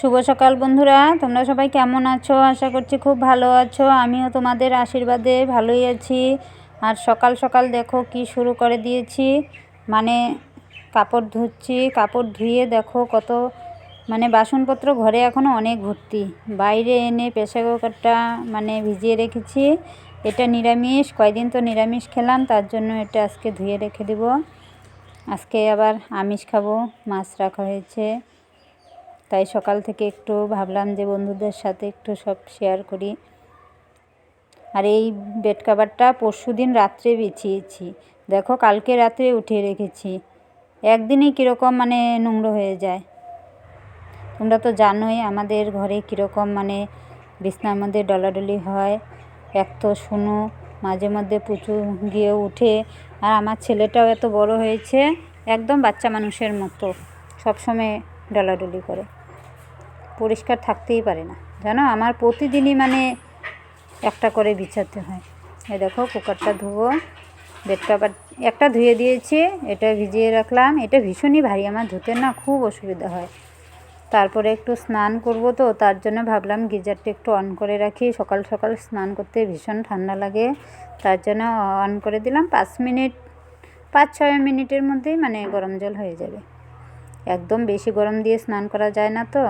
শুভ সকাল বন্ধুরা, তোমরা সবাই কেমন আছো? আশা করছি খুব ভালো আছো। আমিও তোমাদের আশীর্বাদে ভালোই আছি। আর সকাল সকাল দেখো কি শুরু করে দিয়েছি, মানে কাপড় ধুচ্ছি। কাপড় ধুয়ে দেখো কত বাসনপত্র ঘরে এখনও অনেক ভর্তি। বাইরে এনে প্রেসার কুকারটা ভিজিয়ে রেখেছি। এটা নিরামিষ, কয়দিন তো নিরামিষ খেলাম, তার জন্য এটা আজকে ধুয়ে রেখে দেব। আজকে আবার আমিষ খাবো, মাছ রাখা হয়েছে। তাই সকাল থেকে একটু ভাবলাম যে বন্ধুদের সাথে একটু সব শেয়ার করি। আর এই বেড কভারটা পরশুদিন রাত্রে বিছিয়েছি, দেখো কালকে রাত্রে উঠিয়ে রেখেছি। একদিনেই কীরকম নোংরা হয়ে যায়। তোমরা তো জানোই আমাদের ঘরে কীরকম বিছনার মধ্যে ডলাডলি হয়। এক তো শুনো মাঝে মধ্যে প্রচুর গিয়ে উঠে। আর আমার ছেলেটাও এত বড় হয়েছে, একদম বাচ্চা মানুষের মতো সবসময় ডলাডলি করে, পরিষ্কার থাকতেই পারে না জানো। আমার প্রতিদিনই একটা করে বিছাতে হয়। এই দেখো কুকারটা ধুবো, বেড কভার একটা ধুয়ে দিয়েছি, এটা ভিজিয়ে রাখলাম। এটা ভীষণই ভারী, আমার ধুতে না খুব অসুবিধা হয়। তারপরে একটু স্নান করব, তো তার জন্য ভাবলাম গিজারটা একটু অন করে রাখি। সকাল সকাল স্নান করতে ভীষণ ঠান্ডা লাগে, তার জন্য অন করে দিলাম। 5-6 মিনিটের মধ্যেই গরম জল হয়ে যাবে। একদম বেশি গরম দিয়ে স্নান করা যায় না, তো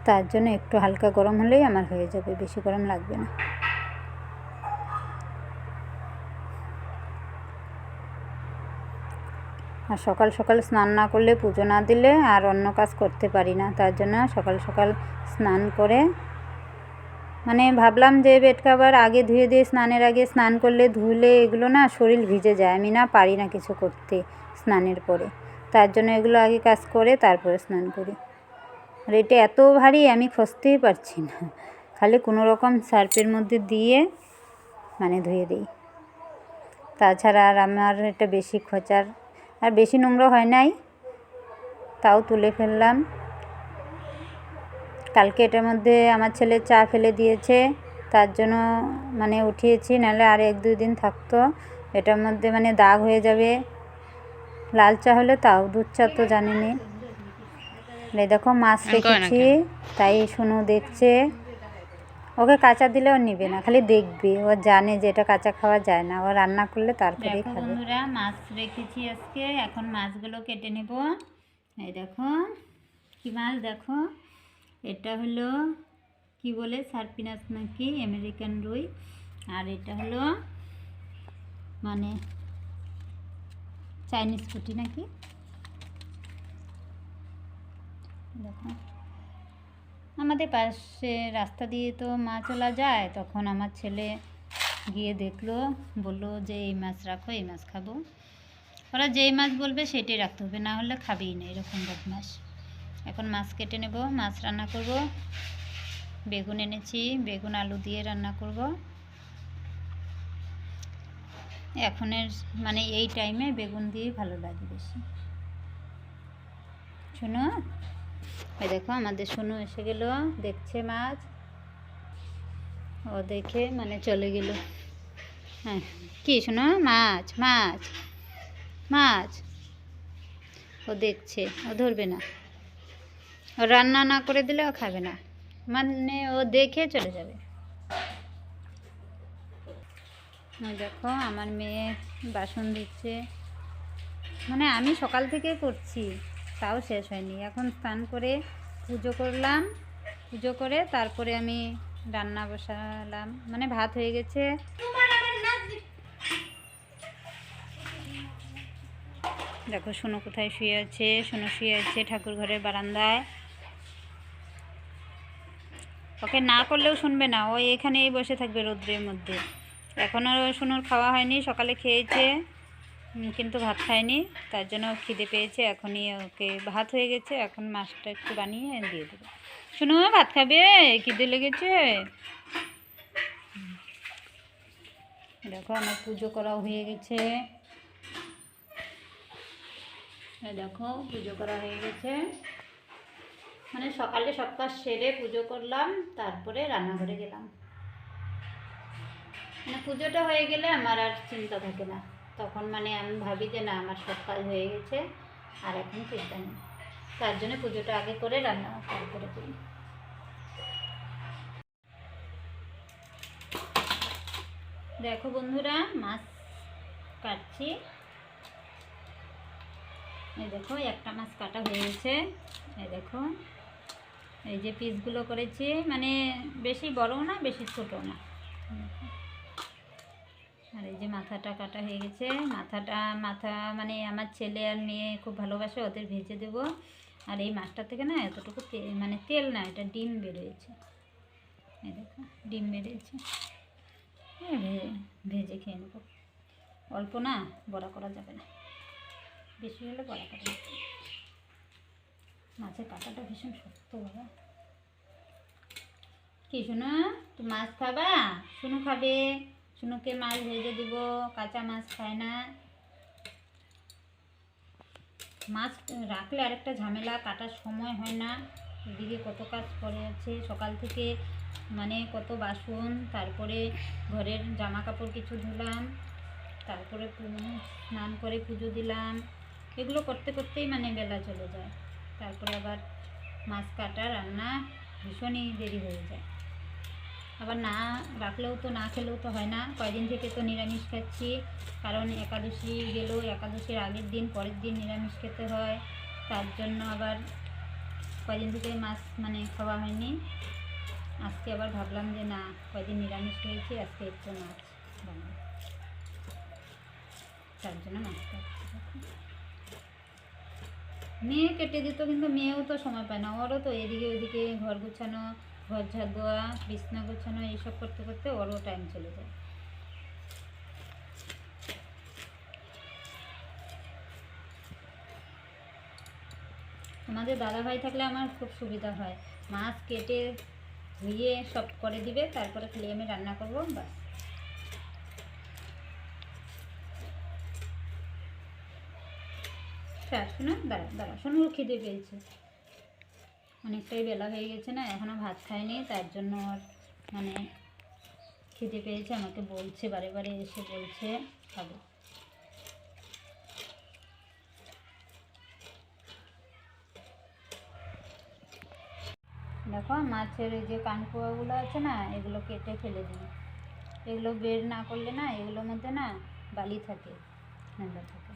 তার জন্য একটু হালকা গরম হলেই আমার হয়ে যাবে, বেশি গরম লাগবে না। আর সকাল সকাল স্নান না করলে, পুজো না দিলে আর অন্য কাজ করতে পারি না। তার জন্য সকাল সকাল স্নান করে ভাবলাম যে বেড কভার আগে ধুয়ে দিয়ে, স্নানের আগে স্নান করলে ধুলে এগুলো না শরীর ভিজে যায়, আমি না পারি না কিছু করতে স্নানের পরে। তার জন্য এগুলো আগে কাজ করে তারপরে স্নান করি। আর এটা এত ভারী আমি খসতেই পারছি না, খালি কোনো রকম সার্ফের মধ্যে দিয়ে ধুয়ে দিই। তাছাড়া আর আমার এটা বেশি খোঁচার আর বেশি নোংরা হয় নাই, তাও তুলে ফেললাম। কালকে এটার মধ্যে আমার ছেলে চা ফেলে দিয়েছে, তার জন্য উঠিয়েছি, নাহলে আর 1-2 দিন থাকতো। এটার মধ্যে দাগ হয়ে যাবে। লাল চা হলে তাও, দুধ চা তো জানেনি। এই দেখো মাছ রেখেছি, তাই শুনু দেখছে। ওকে কাঁচা দিলে ও নিবে না, খালি দেখবে। ও জানে যে এটা কাঁচা খাওয়া যায় না, ও রান্না করলে তারপরেই খাবে। বন্ধুরা, মাছ রেখেছি আজকে, এখন মাছগুলো কেটে নেব। এই দেখো কি মাছ, দেখো এটা হলো কি বলে, সার্পিনাস নাকি আমেরিকান রুই। আর এটা হলো চাইনিজ পুঁটি নাকি। দেখো আমাদের পাশে রাস্তা দিয়ে তো মাছ চলা যায়, তখন আমার ছেলে গিয়ে দেখলো, বললো যে এই মাছ রাখো, এই মাছ খাবো। ওরা যেই মাছ বলবে সেটাই রাখতে হবে, না হলে খাবেই না, এরকম বদমাস। এখন মাছ কেটে নেব, মাছ রান্না করব। বেগুন এনেছি, বেগুন আলু দিয়ে রান্না করব। এখনের এই টাইমে বেগুন দিয়ে ভালো লাগে বেশি। শোনো, এই দেখো আমাদের শোনো এসে গেল, দেখছে মাছ। ও দেখে চলে গেল। হ্যাঁ কি শোনো, মাছ মাছ মাছ, ও দেখছে, ও ধরবে না। ও রান্না না করে দিলে ও খাবে না, ও দেখে চলে যাবে। দেখো আমার মেয়ে বাসন দিচ্ছে, আমি সকাল থেকে করছি, তাও শেষ হয়নি। এখন স্নান করে পুজো করলাম, পুজো করে তারপরে আমি রান্না বসালাম। ভাত হয়ে গেছে। দেখো সোনু কোথায় শুয়ে আছে, সোনু শুয়ে আছে ঠাকুর ঘরের বারান্দায়। ওকে না করলেও শুনবে না, ও এখানেই বসে থাকবে রৌদ্রের মধ্যে। এখনও সোনুর খাওয়া হয়নি, সকালে খেয়েছে কিন্তু ভাত খায়নি, তার জন্য খিদে পেয়েছে। এখনই ওকে ভাত হয়ে গেছে, এখন মাছটা একটু বানিয়ে দিয়ে দেবো। শোনো ভাত খাবে, খিদে লেগেছে। দেখো আমার পুজো করা হয়ে গেছে, দেখো পুজো করা হয়ে গেছে। সকালে সব কাজ সেরে পুজো করলাম, তারপরে রান্নাঘরে গেলাম। পুজোটা হয়ে গেলে আমার আর চিন্তা থাকে না, তখন আমি ভাবি যে না আমার সব কাজ হয়ে গেছে, আর এখন চিন্তা নেই। তার জন্য পুজোটা আগে করে রান্না করে দিই। দেখো বন্ধুরা, মাছ কাটছি। এই দেখো একটা মাছ কাটা হয়ে গেছে। এই দেখো এই যে পিসগুলো করেছি, মানে বেশি বড় না বেশি ছোট না। আর এই যে মাথাটা কাটা হয়ে গেছে। মাথা মানে আমার ছেলে আর মেয়ে খুব ভালোবাসে, ওদের ভেজে দেব। আর এই মাছটা থেকে না এতটুকু মানে তেল না, এটা ডিম বেরিয়েছে। এই দেখো ডিম বেরিয়েছে, ভেজে খেয়ে নেব। অল্প না, বড়া করা যাবে না, বেশি হলে বড়া করা যাবে। মাছের কাঁটাটা ভীষণ শক্ত বাবা। কি শোনো, তো মাছ খাবা? শুনু খাবে, শুনুকে মাছ ভেজে দিব, কাঁচা মাছ খায় না। মাছ রাখলে আরেকটা ঝামেলা, কাটার সময় হয় না। এদিকে কত কাজ পড়ে আছে সকাল থেকে, মানে কত বাসন, তারপরে ঘরের জামা কাপড় কিছু ধুলাম, তারপরে স্নান করে পুজো দিলাম। এগুলো করতে করতেই মানে বেলা চলে যায়। তারপরে আবার মাছ কাটা, রান্না, ভীষণই দেরি হয়ে যায়। আবার না রাখলেও তো, না খেলেও তো হয় না। কয়দিন থেকে তো নিরামিষ খাচ্ছি, কারণ একাদশী গেলেও একাদশীর আগের দিন পরের দিন নিরামিষ খেতে হয়। তার জন্য আবার কয়দিন থেকে মাছ মানে খাওয়া হয়নি। আজকে আবার ভাবলাম যে না, কয়দিন নিরামিষ হয়েছে, আজকে একটু মাছ বানাবো, তার জন্য মাছ খাচ্ছি। মেয়ে কেটে দিত, কিন্তু মেয়েও তো সময় পায় না। ওরও তো এদিকে ওইদিকে ঘর গোছানো, ঘর ঝাড় দেওয়া, বিছনা গোছানো, এইসব করতে করতে ওরও টাইম চলে যায়। তোমাদের দাদাভাই থাকলে আমার খুব সুবিধা হয়, মাছ কেটে ধুয়ে সব করে দিবে, তারপরে খালি আমি রান্না করবো, বাস। শোনো, দাঁড়া শোনো, খিদে পেয়েছে, অনেকটাই বেলা হয়ে গেছে না, এখনও ভাত খায়নি, তার জন্য ওর মানে খিদে পেয়েছে। আমাকে বলছে, বারে বারে এসে বলছে খাবো। দেখো মাছের এই যে কানকুয়াগুলো আছে না, এগুলো কেটে ফেলে দিই। এগুলো বের না করলে না, এগুলোর মধ্যে না বালি থাকে, নোংরা থাকে।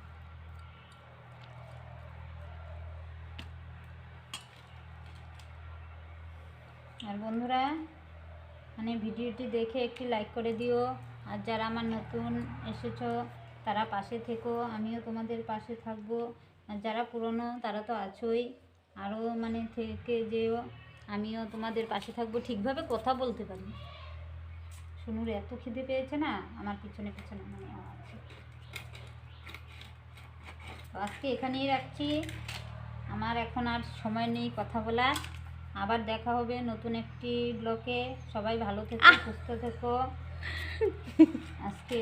আর বন্ধুরা, মানে ভিডিওটি দেখে একটি লাইক করে দিও। আর যারা আমার নতুন এসেছো তারা পাশে থেকো, আমিও তোমাদের পাশে থাকবো। আর যারা পুরনো তারা তো আছোই, আরও মানে থেকে যেও, আমিও তোমাদের পাশে থাকবো। ঠিকভাবে কথা বলতে পারি। শুনুর এত খিদে পেয়েছে না, আমার পিছনে পিছনে মানে আছে। আজকে এখানেই রাখছি, আমার এখন আর সময় নেই কথা বলার। আবার দেখা হবে নতুন একটি ব্লগে। সবাই ভালো থেকো, সুস্থ থেকো। আজকে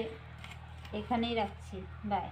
এখানেই রাখছি, বাই।